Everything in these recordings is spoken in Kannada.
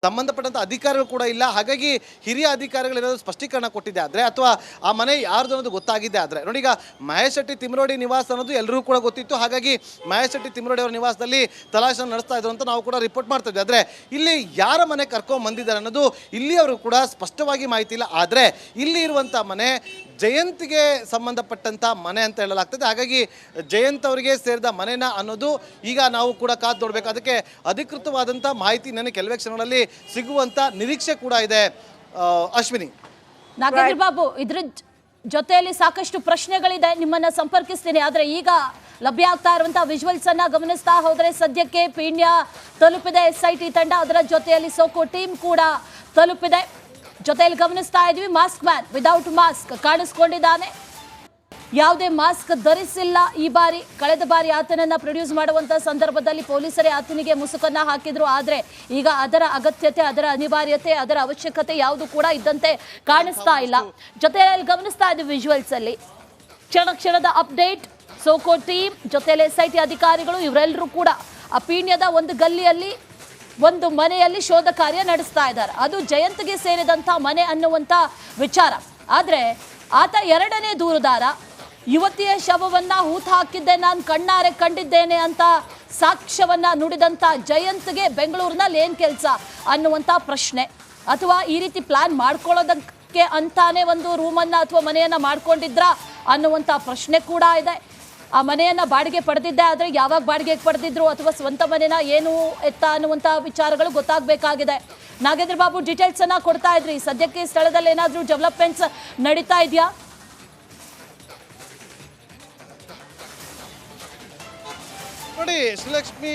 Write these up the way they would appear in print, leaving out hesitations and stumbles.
ಸಂಬಂಧಪಟ್ಟಂತ ಅಧಿಕಾರಿಗಳು ಕೂಡ ಇಲ್ಲ. ಹಾಗಾಗಿ ಹಿರಿಯ ಅಧಿಕಾರಿಗಳು ಏನಾದರೂ ಸ್ಪಷ್ಟೀಕರಣ ಕೊಟ್ಟಿದೆ ಆದರೆ ಅಥವಾ ಆ ಮನೆ ಯಾರ್ದು ಅನ್ನೋದು ಗೊತ್ತಾಗಿದೆ ಆದರೆ ನೋಡಿ, ಈಗ ಮಹೇಶ್ ಶೆಟ್ಟಿ ತಿಮ್ರೋಡಿ ನಿವಾಸ ಅನ್ನೋದು ಎಲ್ಲರಿಗೂ ಕೂಡ ಗೊತ್ತಿತ್ತು. ಹಾಗಾಗಿ ಮಹೇಶ್ ಶೆಟ್ಟಿ ತಿಮ್ರೋಡಿ ಅವರ ನಿವಾಸದಲ್ಲಿ ತಲಾಶನ್ನು ನಡೆಸ್ತಾ ಇದ್ರು ಅಂತ ನಾವು ಕೂಡ ರಿಪೋರ್ಟ್ ಮಾಡ್ತಾ ಇದ್ವಿ. ಆದರೆ ಇಲ್ಲಿ ಯಾರ ಮನೆ ಕರ್ಕೊಂಡು ಬಂದಿದ್ದಾರೆ ಅನ್ನೋದು ಇಲ್ಲಿಯವರು ಕೂಡ ಸ್ಪಷ್ಟವಾಗಿ ಮಾಹಿತಿ ಇಲ್ಲ. ಆದರೆ ಇಲ್ಲಿ ಇರುವಂಥ ಮನೆ ಜಯಂತ್ಗೆ ಸಂಬಂಧಪಟ್ಟಂಥ ಮನೆ ಅಂತ ಹೇಳಲಾಗ್ತದೆ. ಹಾಗಾಗಿ ಜಯಂತ್ ಅವರಿಗೆ ಸೇರಿದ ಮನೆನ ಅನ್ನೋದು ಈಗ ನಾವು ಕೂಡ ಕಾದು ನೋಡಬೇಕು. ಅದಕ್ಕೆ ಅಧಿಕೃತವಾದಂಥ ಮಾಹಿತಿ ನನಗೆ ಕೆಲವೇ ಕ್ಷಣಗಳಲ್ಲಿ ಸಿಗುವಂತ ನಿರೀಕ್ಷೆ ಕೂಡ ಇದೆ. ಅಶ್ವಿನಿ, ನಾಗೇಂದ್ರ ಬಾಬು, ಇದ್ರ ಜೊತೆಯಲ್ಲಿ ಸಾಕಷ್ಟು ಪ್ರಶ್ನೆಗಳಿದೆ, ನಿಮ್ಮನ್ನ ಸಂಪರ್ಕಿಸ್ತೀನಿ. ಆದ್ರೆ ಈಗ ಲಭ್ಯ ಆಗ್ತಾ ಇರುವಂತಹ ವಿಜುವಲ್ಸ್ ಅನ್ನ ಗಮನಿಸ್ತಾ ಹೋದ್ರೆ ಸದ್ಯಕ್ಕೆ ಪೀಣ್ಯ ತಲುಪಿದೆ SIT ತಂಡ, ಅದರ ಜೊತೆಯಲ್ಲಿ ಸೋಕೋ ಟೀಮ್ ಕೂಡ ತಲುಪಿದೆ. ಜೊತೆಯಲ್ಲಿ ಗಮನಿಸ್ತಾ ಇದ್ವಿ, ಮಾಸ್ಕ್ ಮ್ಯಾನ್ ವಿದೌಟ್ ಮಾಸ್ಕ್ ಕಾಣಿಸ್ಕೊಂಡಿದ್ದಾನೆ. ಯಾವುದೇ ಮಾಸ್ಕ್ ಧರಿಸಿಲ್ಲ ಈ ಬಾರಿ. ಕಳೆದ ಬಾರಿ ಆತನನ್ನ ಪ್ರೊಡ್ಯೂಸ್ ಮಾಡುವಂತ ಸಂದರ್ಭದಲ್ಲಿ ಪೊಲೀಸರೇ ಆತನಿಗೆ ಮುಸುಕನ್ನ ಹಾಕಿದ್ರು. ಆದ್ರೆ ಈಗ ಅದರ ಅಗತ್ಯತೆ, ಅದರ ಅನಿವಾರ್ಯತೆ, ಅದರ ಅವಶ್ಯಕತೆ ಯಾವುದು ಕೂಡ ಇದ್ದಂತೆ ಕಾಣಿಸ್ತಾ ಇಲ್ಲ. ಜೊತೆಯಲ್ಲಿ ಗಮನಿಸ್ತಾ ಇದ್ದೀವಿ ವಿಜುವಲ್ಸ್ ಅಲ್ಲಿ ಕ್ಷಣ ಕ್ಷಣದ ಅಪ್ಡೇಟ್. ಸೋಕೋ ಟೀಮ್ ಜೊತೆಯಲ್ಲಿ SIT ಅಧಿಕಾರಿಗಳು ಇವರೆಲ್ಲರೂ ಕೂಡ ಆ ಪೀಣ್ಯದ ಒಂದು ಗಲ್ಲಿಯಲ್ಲಿ ಒಂದು ಮನೆಯಲ್ಲಿ ಶೋಧ ಕಾರ್ಯ ನಡೆಸ್ತಾ ಇದ್ದಾರೆ. ಅದು ಜಯಂತ್ಗೆ ಸೇರಿದಂತ ಮನೆ ಅನ್ನುವಂತ ವಿಚಾರ. ಆದ್ರೆ ಆತ ಎರಡನೇ ದೂರುದಾರ. ಯುವತಿಯ ಶವವನ್ನ ಹೂತು ಹಾಕಿದ್ದೆ, ನಾನು ಕಣ್ಣಾರೆ ಕಂಡಿದ್ದೇನೆ ಅಂತ ಸಾಕ್ಷ್ಯವನ್ನ ನುಡಿದಂತ ಜಯಂತ್ಗೆ ಬೆಂಗಳೂರಿನಲ್ಲಿ ಏನ್ ಕೆಲಸ ಅನ್ನುವಂತ ಪ್ರಶ್ನೆ, ಅಥವಾ ಈ ರೀತಿ ಪ್ಲಾನ್ ಮಾಡ್ಕೊಳ್ಳೋದಕ್ಕೆ ಅಂತಾನೆ ಒಂದು ರೂಮನ್ನ ಅಥವಾ ಮನೆಯನ್ನ ಮಾಡ್ಕೊಂಡಿದ್ರ ಅನ್ನುವಂತ ಪ್ರಶ್ನೆ ಕೂಡ ಇದೆ. ಆ ಮನೆಯನ್ನ ಬಾಡಿಗೆ ಪಡೆದಿದ್ದೆ, ಆದ್ರೆ ಯಾವಾಗ ಬಾಡಿಗೆಗೆ ಪಡೆದಿದ್ರು ಅಥವಾ ಸ್ವಂತ ಮನೆನ ಏನು ಎತ್ತ ಅನ್ನುವಂತ ವಿಚಾರಗಳು ಗೊತ್ತಾಗಬೇಕಾಗಿದೆ. ನಾಗೇಂದ್ರ ಬಾಬು, ಡೀಟೇಲ್ಸ್ ಅನ್ನ ಕೊಡ್ತಾ ಇದ್ರಿ. ಸದ್ಯಕ್ಕೆ ಸ್ಥಳದಲ್ಲಿ ಏನಾದ್ರೂ ಡೆವಲಪ್ಮೆಂಟ್ಸ್ ನಡೀತಾ ಇದೆಯಾ? ನೋಡಿ ಶ್ರೀಲಕ್ಷ್ಮಿ,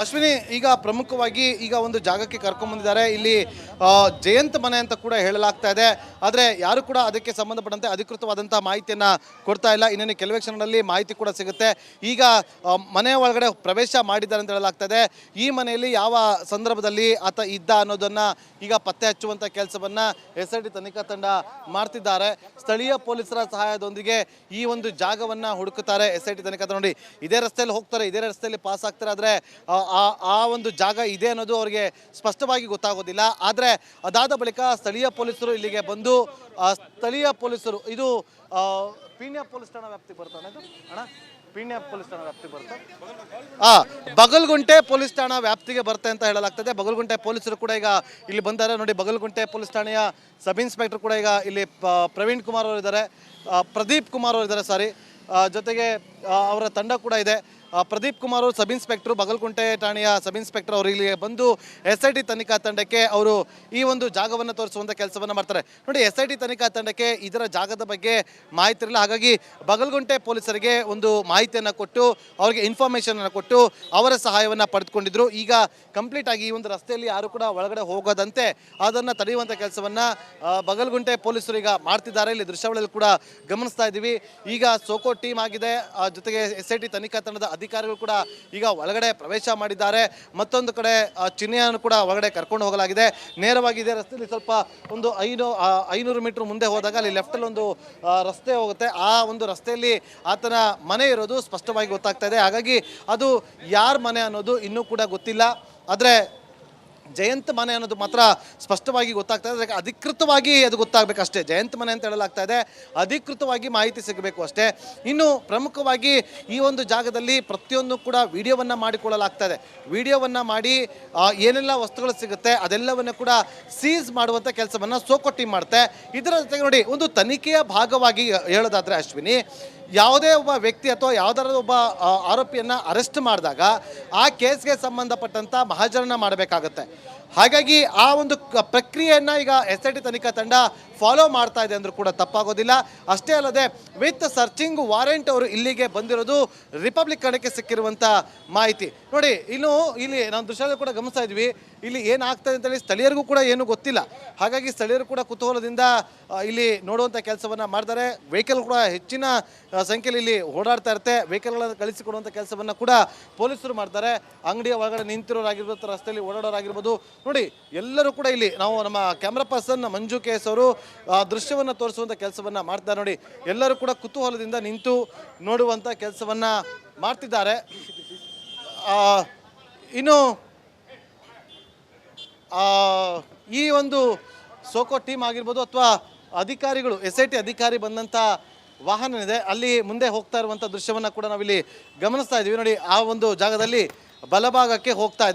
ಅಶ್ವಿನಿ, ಈಗ ಪ್ರಮುಖವಾಗಿ ಈಗ ಒಂದು ಜಾಗಕ್ಕೆ ಕರ್ಕೊಂಡ್ಬಂದಿದ್ದಾರೆ. ಇಲ್ಲಿ ಜಯಂತ್ ಮನೆ ಅಂತ ಕೂಡ ಹೇಳಲಾಗ್ತಾ ಇದೆ. ಆದರೆ ಯಾರು ಕೂಡ ಅದಕ್ಕೆ ಸಂಬಂಧಪಟ್ಟಂತೆ ಅಧಿಕೃತವಾದಂಥ ಮಾಹಿತಿಯನ್ನು ಕೊಡ್ತಾ ಇಲ್ಲ. ಇನ್ನೇನು ಕೆಲವೇ ಕ್ಷಣದಲ್ಲಿ ಮಾಹಿತಿ ಕೂಡ ಸಿಗುತ್ತೆ. ಈಗ ಮನೆಯ ಒಳಗಡೆ ಪ್ರವೇಶ ಮಾಡಿದ್ದಾರೆ ಅಂತ ಹೇಳಲಾಗ್ತಾ ಇದೆ. ಈ ಮನೆಯಲ್ಲಿ ಯಾವ ಸಂದರ್ಭದಲ್ಲಿ ಆತ ಇದ್ದ ಅನ್ನೋದನ್ನು ಈಗ ಪತ್ತೆ ಹಚ್ಚುವಂಥ ಕೆಲಸವನ್ನು SIT ತನಿಖಾ ತಂಡ ಮಾಡ್ತಿದ್ದಾರೆ. ಸ್ಥಳೀಯ ಪೊಲೀಸರ ಸಹಾಯದೊಂದಿಗೆ ಈ ಒಂದು ಜಾಗವನ್ನು ಹುಡುಕುತ್ತಾರೆ SIT ತನಿಖಾ ತಂಡ. ನೋಡಿ, ಇದೇ ರಸ್ತೆಯಲ್ಲಿ ಹೋಗ್ತಾರೆ, ಇದೇ ರಸ್ತೆಯಲ್ಲಿ ಪಾಸ್ ಆಗ್ತಾರೆ. ಆದರೆ ಆ ಒಂದು ಜಾಗ ಇದೆ ಅನ್ನೋದು ಅವರಿಗೆ ಸ್ಪಷ್ಟವಾಗಿ ಗೊತ್ತಾಗೋದಿಲ್ಲ. ಆದರೆ ಅದಾದ ಬಳಿಕ ಸ್ಥಳೀಯ ಪೊಲೀಸರು ಇಲ್ಲಿಗೆ ಬಂದು ಸ್ಥಳೀಯ ಪೊಲೀಸರು, ಇದು ಪೀಣ್ಯ ಪೊಲೀಸ್ ಠಾಣಾ ವ್ಯಾಪ್ತಿಗೆ ಬರ್ತಾನೆ ಅಣ್ಣ, ಪೀಣ್ಯ ಪೊಲೀಸ್ ಠಾಣಾ ವ್ಯಾಪ್ತಿಗೆ ಬರುತ್ತೆ, ಬಗಲ್ಗುಂಟೆ ಪೊಲೀಸ್ ಠಾಣಾ ವ್ಯಾಪ್ತಿಗೆ ಬರುತ್ತೆ ಅಂತ ಹೇಳಲಾಗ್ತದೆ. ಬಗಲ್ಗುಂಟೆ ಪೊಲೀಸರು ಕೂಡ ಈಗ ಇಲ್ಲಿ ಬಂದ್ದಾರೆ. ನೋಡಿ, ಬಗಲ್ಗುಂಟೆ ಪೊಲೀಸ್ ಠಾಣೆಯ ಸಬ್ ಇನ್ಸ್ಪೆಕ್ಟರ್ ಕೂಡ ಈಗ ಇಲ್ಲಿ ಪ್ರವೀಣ್ ಕುಮಾರ್ ಅವರು ಇದ್ದಾರೆ, ಪ್ರದೀಪ್ ಕುಮಾರ್ ಅವರು ಇದ್ದಾರೆ, ಸಾರಿ, ಜೊತೆಗೆ ಅವರ ತಂಡ ಕೂಡ ಇದೆ. ಪ್ರದೀಪ್ ಕುಮಾರ್ ಅವರು ಸಬ್ ಇನ್ಸ್ಪೆಕ್ಟರ್, ಬಗಲ್ಗುಂಟೆ ಠಾಣೆಯ ಸಬ್ ಇನ್ಸ್ಪೆಕ್ಟರ್ ಅವರು ಇಲ್ಲಿ ಬಂದು SIT ತನಿಖಾ ತಂಡಕ್ಕೆ ಅವರು ಈ ಒಂದು ಜಾಗವನ್ನು ತೋರಿಸುವಂಥ ಕೆಲಸವನ್ನು ಮಾಡ್ತಾರೆ. ನೋಡಿ, SIT ತನಿಖಾ ತಂಡಕ್ಕೆ ಇದರ ಜಾಗದ ಬಗ್ಗೆ ಮಾಹಿತಿ ಇರಲಿಲ್ಲ. ಹಾಗಾಗಿ ಬಗಲ್ಗುಂಟೆ ಪೊಲೀಸರಿಗೆ ಒಂದು ಮಾಹಿತಿಯನ್ನು ಕೊಟ್ಟು ಅವರಿಗೆ ಇನ್ಫಾರ್ಮೇಷನನ್ನು ಕೊಟ್ಟು ಅವರ ಸಹಾಯವನ್ನು ಪಡೆದುಕೊಂಡಿದ್ರು. ಈಗ ಕಂಪ್ಲೀಟ್ ಆಗಿ ಈ ಒಂದು ರಸ್ತೆಯಲ್ಲಿ ಯಾರು ಕೂಡ ಒಳಗಡೆ ಹೋಗೋದಂತೆ ಅದನ್ನು ತಡೆಯುವಂಥ ಕೆಲಸವನ್ನು ಬಗಲ್ಗುಂಟೆ ಪೊಲೀಸರು ಈಗ ಮಾಡ್ತಿದ್ದಾರೆ. ಇಲ್ಲಿ ದೃಶ್ಯಾವಳಿಯಲ್ಲಿ ಕೂಡ ಗಮನಿಸ್ತಾ ಇದ್ದೀವಿ. ಈಗ ಸೋಕೋ ಟೀಮ್ ಆಗಿದೆ, ಜೊತೆಗೆ SIT ತನಿಖಾ ತಂಡದ ಅಧಿಕಾರಿಗಳು ಕೂಡ ಈಗ ಒಳಗಡೆ ಪ್ರವೇಶ ಮಾಡಿದ್ದಾರೆ. ಮತ್ತೊಂದು ಕಡೆ ಚಿಹ್ನೆಯನ್ನು ಕೂಡ ಒಳಗಡೆ ಕರ್ಕೊಂಡು ಹೋಗಲಾಗಿದೆ. ನೇರವಾಗಿ ಇದೆ ರಸ್ತೆಯಲ್ಲಿ ಸ್ವಲ್ಪ ಒಂದು 500 ಮೀಟರ್ ಮುಂದೆ ಹೋದಾಗ ಅಲ್ಲಿ ಲೆಫ್ಟಲ್ಲಿ ಒಂದು ರಸ್ತೆ ಹೋಗುತ್ತೆ. ಆ ಒಂದು ರಸ್ತೆಯಲ್ಲಿ ಆತನ ಮನೆ ಇರೋದು ಸ್ಪಷ್ಟವಾಗಿ ಗೊತ್ತಾಗ್ತಾ ಇದೆ. ಹಾಗಾಗಿ ಅದು ಯಾರ ಮನೆ ಅನ್ನೋದು ಇನ್ನೂ ಕೂಡ ಗೊತ್ತಿಲ್ಲ. ಆದರೆ ಜಯಂತ್ ಮನೆ ಅನ್ನೋದು ಮಾತ್ರ ಸ್ಪಷ್ಟವಾಗಿ ಗೊತ್ತಾಗ್ತಾ ಇದೆ. ಅಧಿಕೃತವಾಗಿ ಅದು ಗೊತ್ತಾಗಬೇಕಷ್ಟೇ. ಜಯಂತ್ ಮನೆ ಅಂತ ಹೇಳಲಾಗ್ತಾ ಇದೆ, ಅಧಿಕೃತವಾಗಿ ಮಾಹಿತಿ ಸಿಗಬೇಕು ಅಷ್ಟೇ. ಇನ್ನು ಪ್ರಮುಖವಾಗಿ ಈ ಒಂದು ಜಾಗದಲ್ಲಿ ಪ್ರತಿಯೊಂದು ಕೂಡ ವಿಡಿಯೋವನ್ನು ಮಾಡಿಕೊಳ್ಳಲಾಗ್ತಾ ಇದೆ. ವಿಡಿಯೋವನ್ನು ಮಾಡಿ ಏನೆಲ್ಲ ವಸ್ತುಗಳು ಸಿಗುತ್ತೆ ಅದೆಲ್ಲವನ್ನು ಕೂಡ ಸೀಸ್ ಮಾಡುವಂಥ ಕೆಲಸವನ್ನು ಸೋಕೋ ಟೀಮ್ ಮಾಡುತ್ತೆ. ಇದರ ಜೊತೆಗೆ ನೋಡಿ, ಒಂದು ತನಿಖೆಯ ಭಾಗವಾಗಿ ಹೇಳೋದಾದರೆ ಅಶ್ವಿನಿ, ಯಾವುದೇ ಒಬ್ಬ ವ್ಯಕ್ತಿ ಅಥವಾ ಯಾವುದಾದ್ರೂ ಒಬ್ಬ ಆರೋಪಿಯನ್ನು ಅರೆಸ್ಟ್ ಮಾಡಿದಾಗ ಆ ಕೇಸ್ಗೆ ಸಂಬಂಧಪಟ್ಟಂಥ ಮಹಾಜರನ್ನ ಮಾಡಬೇಕಾಗತ್ತೆ. ಹಾಗಾಗಿ ಆ ಒಂದು ಪ್ರಕ್ರಿಯೆಯನ್ನು ಈಗ SIT ತನಿಖಾ ತಂಡ ಫಾಲೋ ಮಾಡ್ತಾ ಇದೆ ಅಂದರೂ ಕೂಡ ತಪ್ಪಾಗೋದಿಲ್ಲ. ಅಷ್ಟೇ ಅಲ್ಲದೆ ವಿತ್ ಸರ್ಚಿಂಗ್ ವಾರೆಂಟ್ ಅವರು ಇಲ್ಲಿಗೆ ಬಂದಿರೋದು ರಿಪಬ್ಲಿಕ್ ಕಡೆಗೆ ಸಿಕ್ಕಿರುವಂಥ ಮಾಹಿತಿ. ನೋಡಿ, ಇಲ್ಲಿ ನಾವು ದೃಶ್ಯದಲ್ಲಿ ಕೂಡ ಗಮನಿಸ್ತಾ ಇದ್ವಿ, ಇಲ್ಲಿ ಏನಾಗ್ತದೆ ಅಂತೇಳಿ ಸ್ಥಳೀಯರಿಗೂ ಕೂಡ ಏನೂ ಗೊತ್ತಿಲ್ಲ. ಹಾಗಾಗಿ ಸ್ಥಳೀಯರು ಕೂಡ ಕುತೂಹಲದಿಂದ ಇಲ್ಲಿ ನೋಡುವಂಥ ಕೆಲಸವನ್ನು ಮಾಡ್ತಾರೆ. ವೆಹಿಕಲ್ ಕೂಡ ಹೆಚ್ಚಿನ ಸಂಖ್ಯೆಯಲ್ಲಿ ಇಲ್ಲಿ ಓಡಾಡ್ತಾ ಇರುತ್ತೆ. ವೆಹಿಕಲ್ಗಳನ್ನು ಕಳಿಸಿಕೊಡುವಂಥ ಕೆಲಸವನ್ನು ಕೂಡ ಪೊಲೀಸರು ಮಾಡ್ತಾರೆ. ಅಂಗಡಿಯ ಒಳಗಡೆ ನಿಂತಿರೋರಾಗಿರ್ಬೋದು, ರಸ್ತೆಯಲ್ಲಿ ಓಡಾಡೋರಾಗಿರ್ಬೋದು. ನೋಡಿ, ಎಲ್ಲರೂ ಕೂಡ ಇಲ್ಲಿ ನಾವು ನಮ್ಮ ಕ್ಯಾಮ್ರಾ ಪರ್ಸನ್ ಮಂಜು KS ಅವರು ದೃಶ್ಯವನ್ನು ತೋರಿಸುವಂಥ ಕೆಲಸವನ್ನು ಮಾಡ್ತಾರೆ. ನೋಡಿ, ಎಲ್ಲರೂ ಕೂಡ ಕುತೂಹಲದಿಂದ ನಿಂತು ನೋಡುವಂಥ ಕೆಲಸವನ್ನು ಮಾಡ್ತಿದ್ದಾರೆ. ಇನ್ನು ಈ ಒಂದು ಸೋಕೋ ಟೀಮ್ ಆಗಿರ್ಬೋದು ಅಥವಾ ಅಧಿಕಾರಿಗಳು SIT ಅಧಿಕಾರಿ ಬಂದಂಥ ವಾಹನ ಇದೆ ಅಲ್ಲಿ ಮುಂದೆ ಹೋಗ್ತಾ ಇರುವಂಥ ದೃಶ್ಯವನ್ನು ಕೂಡ ನಾವಿಲ್ಲಿ ಗಮನಿಸ್ತಾ ಇದ್ದೀವಿ. ನೋಡಿ, ಆ ಒಂದು ಜಾಗದಲ್ಲಿ ಬಲಭಾಗಕ್ಕೆ ಹೋಗ್ತಾ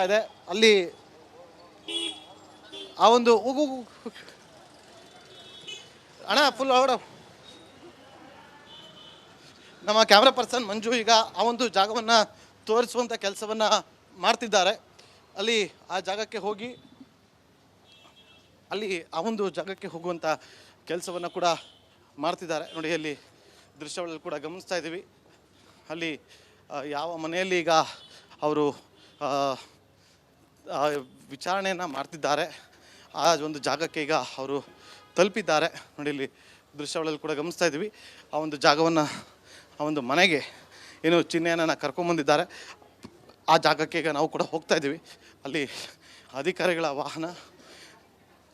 ಇದೆ ಅಲ್ಲಿ ಆ ಒಂದು ಅಣ್ಣ ಫುಲ್ ಹೊರಡ. ನಮ್ಮ ಕ್ಯಾಮ್ರಾ ಪರ್ಸನ್ ಮಂಜು ಈಗ ಆ ಒಂದು ಜಾಗವನ್ನು ತೋರಿಸುವಂಥ ಕೆಲಸವನ್ನು ಮಾಡ್ತಿದ್ದಾರೆ. ಅಲ್ಲಿ ಆ ಜಾಗಕ್ಕೆ ಹೋಗಿ ಅಲ್ಲಿ ಆ ಒಂದು ಜಾಗಕ್ಕೆ ಹೋಗುವಂಥ ಕೆಲಸವನ್ನು ಕೂಡ ಮಾಡ್ತಿದ್ದಾರೆ. ನೋಡಿ, ಅಲ್ಲಿ ದೃಶ್ಯಗಳಲ್ಲಿ ಕೂಡ ಗಮನಿಸ್ತಾ ಇದ್ದೀವಿ. ಅಲ್ಲಿ ಯಾವ ಮನೆಯಲ್ಲಿ ಈಗ ಅವರು ವಿಚಾರಣೆಯನ್ನು ಮಾಡ್ತಿದ್ದಾರೆ ಆ ಒಂದು ಜಾಗಕ್ಕೆ ಈಗ ಅವರು ತಲುಪಿದ್ದಾರೆ. ನೋಡಿ, ಇಲ್ಲಿ ದೃಶ್ಯಗಳಲ್ಲಿ ಕೂಡ ಗಮನಿಸ್ತಾ ಇದ್ದೀವಿ. ಆ ಒಂದು ಜಾಗವನ್ನು ಆ ಒಂದು ಮನೆಗೆ ಏನು ಚಿಹ್ನೆಯನ್ನು ಕರ್ಕೊಂಬಂದಿದ್ದಾರೆ. ಆ ಜಾಗಕ್ಕೆ ಈಗ ನಾವು ಕೂಡ ಹೋಗ್ತಾ ಇದ್ದೀವಿ. ಅಲ್ಲಿ ಅಧಿಕಾರಿಗಳ ವಾಹನ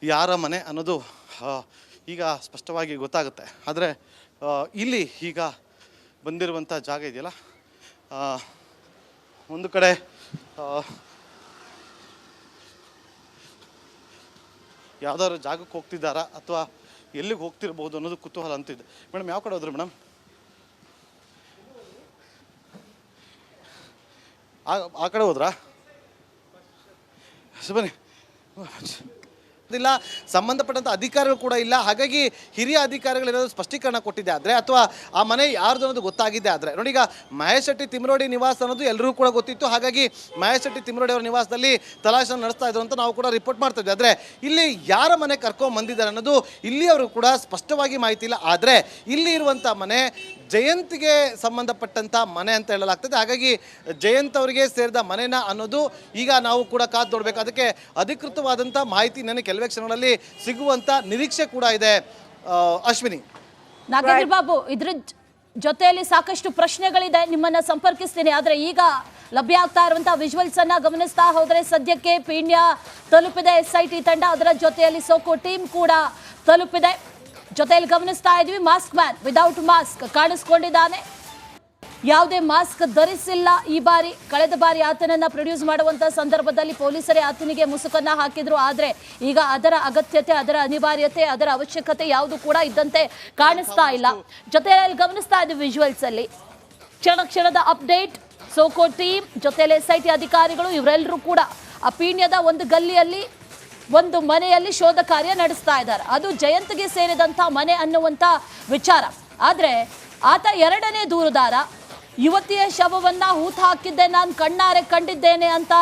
ಯಾರ ಮನೆ ಅನ್ನೋದು ಈಗ ಸ್ಪಷ್ಟವಾಗಿ ಗೊತ್ತಾಗುತ್ತೆ. ಆದರೆ ಇಲ್ಲಿ ಈಗ ಬಂದಿರುವಂಥ ಜಾಗ ಇದೆಯಲ್ಲ, ಒಂದು ಕಡೆ ಯಾವುದಾದ್ರು ಜಾಗಕ್ಕೆ ಹೋಗ್ತಿದ್ದಾರಾ ಅಥವಾ ಎಲ್ಲಿಗೆ ಹೋಗ್ತಿರ್ಬೋದು ಅನ್ನೋದು ಕುತೂಹಲ ಅಂತಿದೆ. ಮೇಡಮ್, ಯಾವ ಕಡೆ ಹೋದ್ರು ಮೇಡಮ್? ಆ ಕಡೆ ಹೋದ್ರಾ? ಬನ್ನಿ. ಇಲ್ಲ, ಸಂಬಂಧಪಟ್ಟಂಥ ಅಧಿಕಾರಿಗಳು ಕೂಡ ಇಲ್ಲ. ಹಾಗಾಗಿ ಹಿರಿಯ ಅಧಿಕಾರಿಗಳು ಏನಾದರೂ ಸ್ಪಷ್ಟೀಕರಣ ಕೊಟ್ಟಿದ್ದೆ ಆದರೆ ಅಥವಾ ಆ ಮನೆ ಯಾರ್ದು ಅನ್ನೋದು ಗೊತ್ತಾಗಿದ್ದೆ ಆದರೆ, ನೋಡಿ, ಈಗ ಮಹೇಶ್ ಶೆಟ್ಟಿ ತಿಮ್ರೋಡಿ ನಿವಾಸ ಅನ್ನೋದು ಎಲ್ಲರಿಗೂ ಕೂಡ ಗೊತ್ತಿತ್ತು. ಹಾಗಾಗಿ ಮಹೇಶ್ ಶೆಟ್ಟಿ ತಿಮ್ರೋಡಿ ಅವರ ನಿವಾಸದಲ್ಲಿ ತಲಾಶನ್ನು ನಡೆಸ್ತಾ ಇದ್ರು ಅಂತ ನಾವು ಕೂಡ ರಿಪೋರ್ಟ್ ಮಾಡ್ತಾ ಇದ್ವಿ. ಆದರೆ ಇಲ್ಲಿ ಯಾರ ಮನೆ ಕರ್ಕೊಂಡು ಬಂದಿದ್ದಾರೆ ಅನ್ನೋದು ಇಲ್ಲಿಯವರು ಕೂಡ ಸ್ಪಷ್ಟವಾಗಿ ಮಾಹಿತಿ ಇಲ್ಲ. ಆದರೆ ಇಲ್ಲಿ ಇರುವಂಥ ಮನೆ ಜಯಂತ್ಗೆ ಸಂಬಂಧಪಟ್ಟಂಥ ಮನೆ ಅಂತ ಹೇಳಲಾಗ್ತದೆ. ಹಾಗಾಗಿ ಜಯಂತ್ ಅವರಿಗೆ ಸೇರಿದ ಮನೆನ ಅನ್ನೋದು ಈಗ ನಾವು ಕೂಡ ಕಾದು ನೋಡಬೇಕು. ಅದಕ್ಕೆ ಅಧಿಕೃತವಾದಂಥ ಮಾಹಿತಿ ನನಗೆ ಕೆಲವೇ ಕ್ಷಣಗಳಲ್ಲಿ ಸಿಗುವಂಥ ನಿರೀಕ್ಷೆ ಕೂಡ ಇದೆ. ಅಶ್ವಿನಿ, ನಾಗೇಂದ್ರ ಬಾಬು, ಇದ್ರ ಜೊತೆಯಲ್ಲಿ ಸಾಕಷ್ಟು ಪ್ರಶ್ನೆಗಳಿದೆ, ನಿಮ್ಮನ್ನ ಸಂಪರ್ಕಿಸ್ತೀನಿ. ಆದರೆ ಈಗ ಲಭ್ಯ ಆಗ್ತಾ ಇರುವಂತಹ ವಿಜುವಲ್ಸ್ ಅನ್ನ ಗಮನಿಸ್ತಾ ಹೋದ್ರೆ ಸದ್ಯಕ್ಕೆ ಪೀಣ್ಯ ತಲುಪಿದೆ SIT ತಂಡ, ಅದರ ಜೊತೆಯಲ್ಲಿ ಸೋಕೋ ಟೀಮ್ ಕೂಡ ತಲುಪಿದೆ. ಜೊತೆಯಲ್ಲಿ ಗಮನಿಸ್ತಾ ಇದ್ವಿ, ಮಾಸ್ಕ್ ಮ್ಯಾನ್ ವಿದೌಟ್ ಮಾಸ್ಕ್ ಕಾಣಿಸ್ಕೊಂಡಿದ್ದಾನೆ. ಯಾವುದೇ ಮಾಸ್ಕ್ ಧರಿಸಿಲ್ಲ ಈ ಬಾರಿ. ಕಳೆದ ಬಾರಿ ಆತನನ್ನ ಪ್ರೊಡ್ಯೂಸ್ ಮಾಡುವಂತ ಸಂದರ್ಭದಲ್ಲಿ ಪೊಲೀಸರೇ ಆತನಿಗೆ ಮುಸುಕನ್ನ ಹಾಕಿದ್ರು. ಆದ್ರೆ ಈಗ ಅದರ ಅಗತ್ಯತೆ, ಅದರ ಅನಿವಾರ್ಯತೆ, ಅದರ ಅವಶ್ಯಕತೆ ಯಾವುದು ಕೂಡ ಇದ್ದಂತೆ ಕಾಣಿಸ್ತಾ ಇಲ್ಲ. ಜೊತೆಯಲ್ಲಿ ಗಮನಿಸ್ತಾ ಇದ್ವಿ ವಿಜುವಲ್ಸ್ ಅಲ್ಲಿ ಕ್ಷಣದ ಅಪ್ಡೇಟ್. ಸೋಕೋ ಟೀಮ್ ಜೊತೆಯಲ್ಲಿ SIT ಅಧಿಕಾರಿಗಳು ಇವರೆಲ್ಲರೂ ಕೂಡ ಆ ಪೀಣ್ಯದ ಒಂದು ಗಲ್ಲಿಯಲ್ಲಿ ಒಂದು ಮನೆಯಲ್ಲಿ ಶೋಧ ಕಾರ್ಯ ನಡೆಸ್ತಾ ಇದ್ದಾರೆ. ಅದು ಜಯಂತ್ಗೆ ಸೇರಿದಂಥ ಮನೆ ಅನ್ನುವಂಥ ವಿಚಾರ. ಆದರೆ ಆತ ಎರಡನೇ ದೂರುದಾರ. ಯುವತಿಯ ಶವವನ್ನ ಹೂತು ಹಾಕಿದ್ದೆ, ನಾನು ಕಣ್ಣಾರೆ ಕಂಡಿದ್ದೇನೆ ಅಂತ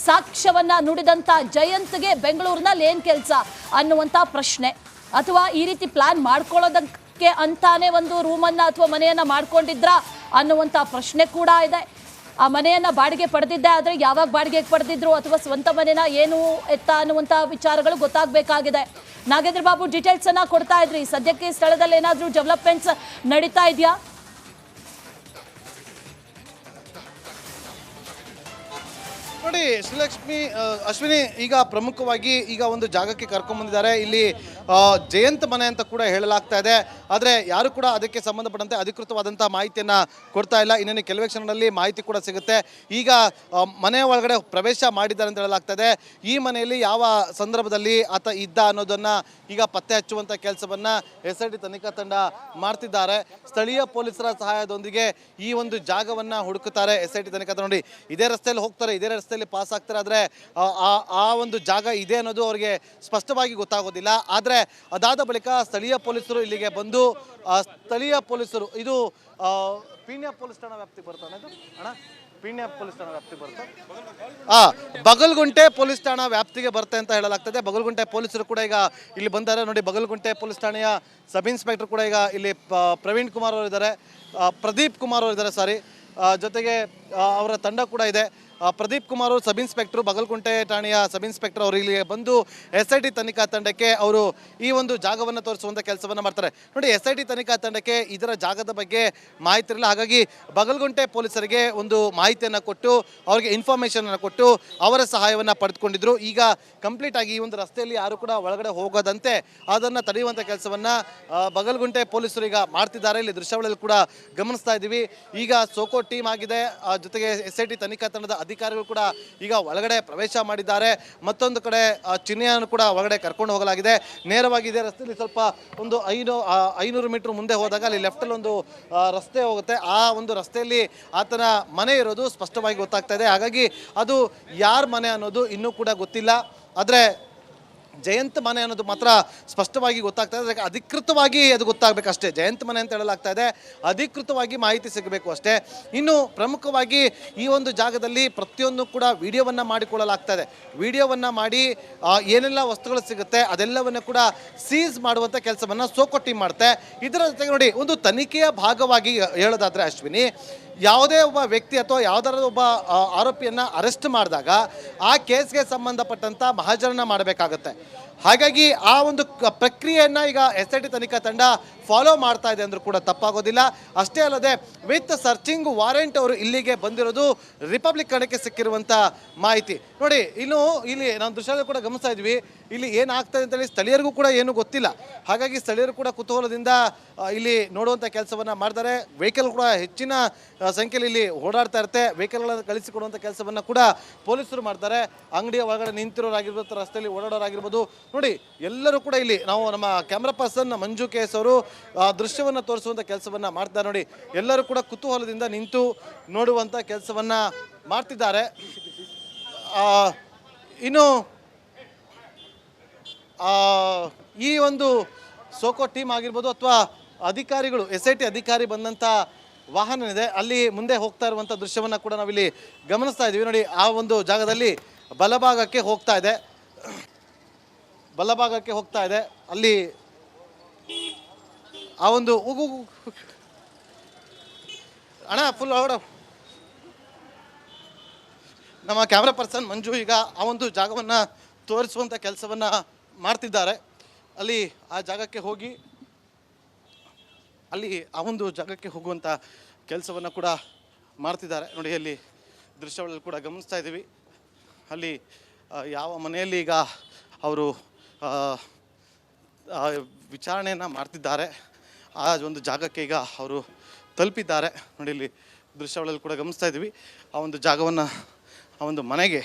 ಸಾಕ್ಷ್ಯವನ್ನ ನುಡಿದಂಥ ಜಯಂತ್ಗೆ ಬೆಂಗಳೂರಿನಲ್ಲಿ ಏನು ಕೆಲಸ ಅನ್ನುವಂಥ ಪ್ರಶ್ನೆ, ಅಥವಾ ಈ ರೀತಿ ಪ್ಲಾನ್ ಮಾಡ್ಕೊಳ್ಳೋದಕ್ಕೆ ಅಂತಾನೆ ಒಂದು ರೂಮನ್ನ ಅಥವಾ ಮನೆಯನ್ನ ಮಾಡ್ಕೊಂಡಿದ್ರ ಅನ್ನುವಂಥ ಪ್ರಶ್ನೆ ಕೂಡ ಇದೆ. ಆ ಮನೆಯನ್ನ ಬಾಡಿಗೆ ಪಡೆದಿದ್ದೆ, ಆದರೆ ಯಾವಾಗ ಬಾಡಿಗೆಗೆ ಪಡೆದಿದ್ರು ಅಥವಾ ಸ್ವಂತ ಮನೆನ ಏನು ಎತ್ತ ಅನ್ನುವಂಥ ವಿಚಾರಗಳು ಗೊತ್ತಾಗಬೇಕಾಗಿದೆ. ನಾಗೇಂದ್ರ ಬಾಬು, ಡೀಟೇಲ್ಸ್ ಅನ್ನ ಕೊಡ್ತಾ ಇದ್ರಿ. ಸದ್ಯಕ್ಕೆ ಸ್ಥಳದಲ್ಲಿ ಏನಾದರೂ ಡೆವಲಪ್ಮೆಂಟ್ಸ್ ನಡೀತಾ ಇದೆಯಾ? ನೋಡಿ ಶ್ರೀಲಕ್ಷ್ಮಿ, ಅಶ್ವಿನಿ, ಈಗ ಪ್ರಮುಖವಾಗಿ ಈಗ ಒಂದು ಜಾಗಕ್ಕೆ ಕರ್ಕೊಂಡ್ಬಂದಿದ್ದಾರೆ. ಇಲ್ಲಿ ಜಯಂತ್ ಮನೆ ಅಂತ ಕೂಡ ಹೇಳಲಾಗ್ತಾ ಇದೆ. ಆದರೆ ಯಾರು ಕೂಡ ಅದಕ್ಕೆ ಸಂಬಂಧಪಟ್ಟಂತೆ ಅಧಿಕೃತವಾದಂಥ ಮಾಹಿತಿಯನ್ನು ಕೊಡ್ತಾ ಇಲ್ಲ. ಇನ್ನೇನು ಕೆಲವೇ ಕ್ಷಣದಲ್ಲಿ ಮಾಹಿತಿ ಕೂಡ ಸಿಗುತ್ತೆ. ಈಗ ಮನೆಯ ಒಳಗಡೆ ಪ್ರವೇಶ ಮಾಡಿದ್ದಾರೆ ಅಂತ ಹೇಳಲಾಗ್ತಾ ಇದೆ. ಈ ಮನೆಯಲ್ಲಿ ಯಾವ ಸಂದರ್ಭದಲ್ಲಿ ಆತ ಇದ್ದ ಅನ್ನೋದನ್ನು ಈಗ ಪತ್ತೆ ಹಚ್ಚುವಂಥ ಕೆಲಸವನ್ನು SIT ತನಿಖಾ ತಂಡ ಮಾಡ್ತಿದ್ದಾರೆ. ಸ್ಥಳೀಯ ಪೊಲೀಸರ ಸಹಾಯದೊಂದಿಗೆ ಈ ಒಂದು ಜಾಗವನ್ನು ಹುಡುಕುತ್ತಾರೆ SIT ತನಿಖಾ ತಂಡ. ನೋಡಿ, ಇದೇ ರಸ್ತೆಯಲ್ಲಿ ಹೋಗ್ತಾರೆ, ಇದೇ ರಸ್ತೆಯಲ್ಲಿ ಪಾಸ್ ಆಗ್ತಾರೆ. ಆದರೆ ಆ ಒಂದು ಜಾಗ ಇದೆ ಅನ್ನೋದು ಅವರಿಗೆ ಸ್ಪಷ್ಟವಾಗಿ ಗೊತ್ತಾಗೋದಿಲ್ಲ. ಆದರೆ ಅದಾದ ಬಳಿಕ ಸ್ಥಳೀಯ ಪೊಲೀಸರು ಇಲ್ಲಿಗೆ ಬಂದು ಸ್ಥಳೀಯ ಪೊಲೀಸರು, ಇದು ಪೀಣ್ಯ ಪೊಲೀಸ್ ಠಾಣಾ ವ್ಯಾಪ್ತಿಗೆ ಬರ್ತಾನೆ ಅಣ್ಣ, ಪೀಣ್ಯ ಪೊಲೀಸ್ ಠಾಣಾ ವ್ಯಾಪ್ತಿಗೆ ಬರುತ್ತೆ, ಬಗಲ್ಗುಂಟೆ ಪೊಲೀಸ್ ಠಾಣಾ ವ್ಯಾಪ್ತಿಗೆ ಬರುತ್ತೆ ಅಂತ ಹೇಳಲಾಗ್ತದೆ. ಬಗಲ್ಗುಂಟೆ ಪೊಲೀಸರು ಕೂಡ ಈಗ ಇಲ್ಲಿ ಬಂದ್ದಾರೆ. ನೋಡಿ, ಬಗಲ್ಗುಂಟೆ ಪೊಲೀಸ್ ಠಾಣೆಯ ಸಬ್ ಇನ್ಸ್ಪೆಕ್ಟರ್ ಕೂಡ ಈಗ ಇಲ್ಲಿ ಪ್ರವೀಣ್ ಕುಮಾರ್ ಅವರು ಇದ್ದಾರೆ, ಪ್ರದೀಪ್ ಕುಮಾರ್ ಅವರು ಇದ್ದಾರೆ, ಜೊತೆಗೆ ಅವರ ತಂಡ ಕೂಡ ಇದೆ. ಪ್ರದೀಪ್ ಕುಮಾರ್ ಅವರು ಸಬ್ ಇನ್ಸ್ಪೆಕ್ಟರ್, ಬಗಲ್ಗುಂಟೆ ಠಾಣೆಯ ಸಬ್ ಇನ್ಸ್ಪೆಕ್ಟರ್ ಅವರು ಇಲ್ಲಿ ಬಂದು SIT ತನಿಖಾ ತಂಡಕ್ಕೆ ಅವರು ಈ ಒಂದು ಜಾಗವನ್ನು ತೋರಿಸುವಂಥ ಕೆಲಸವನ್ನು ಮಾಡ್ತಾರೆ. ನೋಡಿ, SIT ತನಿಖಾ ತಂಡಕ್ಕೆ ಇದರ ಜಾಗದ ಬಗ್ಗೆ ಮಾಹಿತಿ ಇರಲಿಲ್ಲ. ಹಾಗಾಗಿ ಬಗಲ್ಗುಂಟೆ ಪೊಲೀಸರಿಗೆ ಒಂದು ಮಾಹಿತಿಯನ್ನು ಕೊಟ್ಟು ಅವರಿಗೆ ಇನ್ಫಾರ್ಮೇಷನನ್ನು ಕೊಟ್ಟು ಅವರ ಸಹಾಯವನ್ನು ಪಡೆದುಕೊಂಡಿದ್ರು. ಈಗ ಕಂಪ್ಲೀಟ್ ಆಗಿ ಈ ಒಂದು ರಸ್ತೆಯಲ್ಲಿ ಯಾರು ಕೂಡ ಒಳಗಡೆ ಹೋಗೋದಂತೆ ಅದನ್ನು ತಡೆಯುವಂಥ ಕೆಲಸವನ್ನು ಬಗಲ್ಗುಂಟೆ ಪೊಲೀಸರು ಈಗ ಮಾಡ್ತಿದ್ದಾರೆ. ಇಲ್ಲಿ ದೃಶ್ಯಾವಳಿಯಲ್ಲಿ ಕೂಡ ಗಮನಿಸ್ತಾ ಇದ್ದೀವಿ. ಈಗ ಸೋಕೋ ಟೀಮ್ ಆಗಿದೆ, ಜೊತೆಗೆ SIT ತನಿಖಾ ತಂಡದ ಅಧಿಕಾರಿಗಳು ಕೂಡ ಈಗ ಒಳಗಡೆ ಪ್ರವೇಶ ಮಾಡಿದ್ದಾರೆ. ಮತ್ತೊಂದು ಕಡೆ ಚಿನ್ನೆಯನ್ನು ಕೂಡ ಒಳಗಡೆ ಕರ್ಕೊಂಡು ಹೋಗಲಾಗಿದೆ. ನೇರವಾಗಿ ಇದೇ ರಸ್ತೆಯಲ್ಲಿ ಸ್ವಲ್ಪ ಒಂದು 500 ಮೀಟರ್ ಮುಂದೆ ಹೋದಾಗ ಅಲ್ಲಿ ಲೆಫ್ಟಲ್ಲಿ ಒಂದು ರಸ್ತೆ ಹೋಗುತ್ತೆ. ಆ ಒಂದು ರಸ್ತೆಯಲ್ಲಿ ಆತನ ಮನೆ ಇರೋದು ಸ್ಪಷ್ಟವಾಗಿ ಗೊತ್ತಾಗ್ತಾ ಇದೆ. ಹಾಗಾಗಿ ಅದು ಯಾರ ಮನೆ ಅನ್ನೋದು ಇನ್ನೂ ಕೂಡ ಗೊತ್ತಿಲ್ಲ. ಆದರೆ ಜಯಂತ್ ಮನೆ ಅನ್ನೋದು ಮಾತ್ರ ಸ್ಪಷ್ಟವಾಗಿ ಗೊತ್ತಾಗ್ತಾ ಇದೆ. ಅಧಿಕೃತವಾಗಿ ಅದು ಗೊತ್ತಾಗಬೇಕಷ್ಟೇ. ಜಯಂತ್ ಮನೆ ಅಂತ ಹೇಳಲಾಗ್ತಾ ಇದೆ, ಅಧಿಕೃತವಾಗಿ ಮಾಹಿತಿ ಸಿಗಬೇಕು ಅಷ್ಟೇ. ಇನ್ನು ಪ್ರಮುಖವಾಗಿ ಈ ಒಂದು ಜಾಗದಲ್ಲಿ ಪ್ರತಿಯೊಂದು ಕೂಡ ವಿಡಿಯೋವನ್ನು ಮಾಡಿಕೊಳ್ಳಲಾಗ್ತಾ ಇದೆ. ವಿಡಿಯೋವನ್ನು ಮಾಡಿ ಏನೆಲ್ಲ ವಸ್ತುಗಳು ಸಿಗುತ್ತೆ ಅದೆಲ್ಲವನ್ನು ಕೂಡ ಸೀಸ್ ಮಾಡುವಂಥ ಕೆಲಸವನ್ನು ಸೋಕೋ ಟೀಮ್ ಮಾಡುತ್ತೆ. ಇದರ ಜೊತೆಗೆ ನೋಡಿ, ಒಂದು ತನಿಖೆಯ ಭಾಗವಾಗಿ ಹೇಳೋದಾದರೆ ಅಶ್ವಿನಿ, ಯಾವುದೇ ಒಬ್ಬ ವ್ಯಕ್ತಿ ಅಥವಾ ಯಾವುದಾದ್ರೂ ಒಬ್ಬ ಆರೋಪಿಯನ್ನು ಅರೆಸ್ಟ್ ಮಾಡಿದಾಗ ಆ ಕೇಸ್ಗೆ ಸಂಬಂಧಪಟ್ಟಂಥ ಮಹಾಜರನ್ನ ಮಾಡಬೇಕಾಗತ್ತೆ. ಹಾಗಾಗಿ ಆ ಒಂದು ಪ್ರಕ್ರಿಯೆಯನ್ನು ಈಗ SIT ತನಿಖಾ ತಂಡ ಫಾಲೋ ಮಾಡ್ತಾ ಇದೆ ಅಂದರೂ ಕೂಡ ತಪ್ಪಾಗೋದಿಲ್ಲ. ಅಷ್ಟೇ ಅಲ್ಲದೆ ವಿತ್ ಸರ್ಚಿಂಗ್ ವಾರೆಂಟ್ ಅವರು ಇಲ್ಲಿಗೆ ಬಂದಿರೋದು ರಿಪಬ್ಲಿಕ್ ಕಡೆಗೆ ಸಿಕ್ಕಿರುವಂಥ ಮಾಹಿತಿ ನೋಡಿ. ಇಲ್ಲಿ ನಾವು ದೃಶ್ಯದಲ್ಲಿ ಕೂಡ ಗಮನಿಸ್ತಾ ಇದ್ವಿ, ಇಲ್ಲಿ ಏನಾಗ್ತದೆ ಅಂತೇಳಿ ಸ್ಥಳೀಯರಿಗೂ ಕೂಡ ಏನೂ ಗೊತ್ತಿಲ್ಲ. ಹಾಗಾಗಿ ಸ್ಥಳೀಯರು ಕೂಡ ಕುತೂಹಲದಿಂದ ಇಲ್ಲಿ ನೋಡುವಂಥ ಕೆಲಸವನ್ನು ಮಾಡ್ತಾರೆ. ವೆಹಿಕಲ್ ಕೂಡ ಹೆಚ್ಚಿನ ಸಂಖ್ಯೆಯಲ್ಲಿ ಇಲ್ಲಿ ಓಡಾಡ್ತಾ ಇರುತ್ತೆ. ವೆಹಿಕಲ್ಗಳನ್ನು ಕಳಿಸಿಕೊಡುವಂಥ ಕೆಲಸವನ್ನು ಕೂಡ ಪೊಲೀಸರು ಮಾಡ್ತಾರೆ. ಅಂಗಡಿಯ ಒಳಗಡೆ ನಿಂತಿರೋರಾಗಿರ್ಬೋದು, ರಸ್ತೆಯಲ್ಲಿ ಓಡಾಡೋರಾಗಿರ್ಬೋದು, ನೋಡಿ ಎಲ್ಲರೂ ಕೂಡ ಇಲ್ಲಿ ನಾವು ನಮ್ಮ ಕ್ಯಾಮ್ರಾ ಪರ್ಸನ್ ಮಂಜು KS ಅವರು ದೃಶ್ಯವನ್ನು ತೋರಿಸುವಂಥ ಕೆಲಸವನ್ನು ಮಾಡ್ತಾರೆ. ನೋಡಿ ಎಲ್ಲರೂ ಕೂಡ ಕುತೂಹಲದಿಂದ ನಿಂತು ನೋಡುವಂಥ ಕೆಲಸವನ್ನು ಮಾಡ್ತಿದ್ದಾರೆ. ಇನ್ನು ಈ ಒಂದು ಸೋಕೋ ಟೀಮ್ ಆಗಿರ್ಬೋದು ಅಥವಾ ಅಧಿಕಾರಿಗಳು SIT ಅಧಿಕಾರಿ ಬಂದಂಥ ವಾಹನ ಇದೆ, ಅಲ್ಲಿ ಮುಂದೆ ಹೋಗ್ತಾ ಇರುವಂಥ ದೃಶ್ಯವನ್ನು ಕೂಡ ನಾವಿಲ್ಲಿ ಗಮನಿಸ್ತಾ ಇದ್ದೀವಿ. ನೋಡಿ ಆ ಒಂದು ಜಾಗದಲ್ಲಿ ಬಲಭಾಗಕ್ಕೆ ಹೋಗ್ತಾ ಇದೆ. ಅಲ್ಲಿ ಆ ಒಂದು ಅಣ್ಣ ಫುಲ್ ಹೊರಡ ನಮ್ಮ ಕ್ಯಾಮ್ರಾ ಪರ್ಸನ್ ಮಂಜು ಈಗ ಆ ಒಂದು ಜಾಗವನ್ನು ತೋರಿಸುವಂಥ ಕೆಲಸವನ್ನು ಮಾಡ್ತಿದ್ದಾರೆ. ಅಲ್ಲಿ ಆ ಜಾಗಕ್ಕೆ ಹೋಗಿ ಅಲ್ಲಿ ಆ ಒಂದು ಜಾಗಕ್ಕೆ ಹೋಗುವಂಥ ಕೆಲಸವನ್ನು ಕೂಡ ಮಾಡ್ತಿದ್ದಾರೆ. ನೋಡಿ ಅಲ್ಲಿ ದೃಶ್ಯಗಳಲ್ಲಿ ಕೂಡ ಗಮನಿಸ್ತಾ ಇದ್ದೀವಿ. ಅಲ್ಲಿ ಯಾವ ಮನೆಯಲ್ಲಿ ಈಗ ಅವರು ವಿಚಾರಣೆಯನ್ನು ಮಾಡ್ತಿದ್ದಾರೆ ಆ ಒಂದು ಜಾಗಕ್ಕೆ ಈಗ ಅವರು ತಲುಪಿದ್ದಾರೆ. ನೋಡಿ ಇಲ್ಲಿ ದೃಶ್ಯಗಳಲ್ಲಿ ಕೂಡ ಗಮನಿಸ್ತಾ ಇದ್ದೀವಿ. ಆ ಒಂದು ಜಾಗವನ್ನು ಆ ಒಂದು ಮನೆಗೆ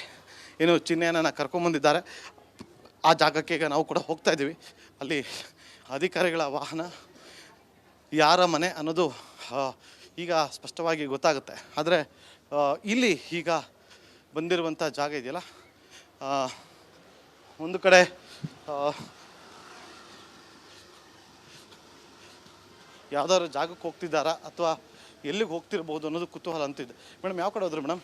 ಏನು ಚಿಹ್ನೆಯನ್ನು ಕರ್ಕೊಂಬಂದಿದ್ದಾರೆ. ಆ ಜಾಗಕ್ಕೆ ಈಗ ನಾವು ಕೂಡ ಹೋಗ್ತಾ ಇದ್ದೀವಿ. ಅಲ್ಲಿ ಅಧಿಕಾರಿಗಳ ವಾಹನ ಯಾರ ಮನೆ ಅನ್ನೋದು ಈಗ ಸ್ಪಷ್ಟವಾಗಿ ಗೊತ್ತಾಗುತ್ತೆ. ಆದರೆ ಇಲ್ಲಿ ಈಗ ಬಂದಿರುವಂಥ ಜಾಗ ಇದೆಯಲ್ಲ, ಒಂದು ಕಡೆ ಯಾವ್ದಾದ್ರು ಜಾಗಕ್ಕೆ ಹೋಗ್ತಿದ್ದಾರಾ ಅಥವಾ ಎಲ್ಲಿಗೆ ಹೋಗ್ತಿರ್ಬೋದು ಅನ್ನೋದು ಕುತೂಹಲ ಅಂತಿದೆ. ಮೇಡಮ್ ಯಾವ ಕಡೆ ಹೋದ್ರು ಮೇಡಮ್?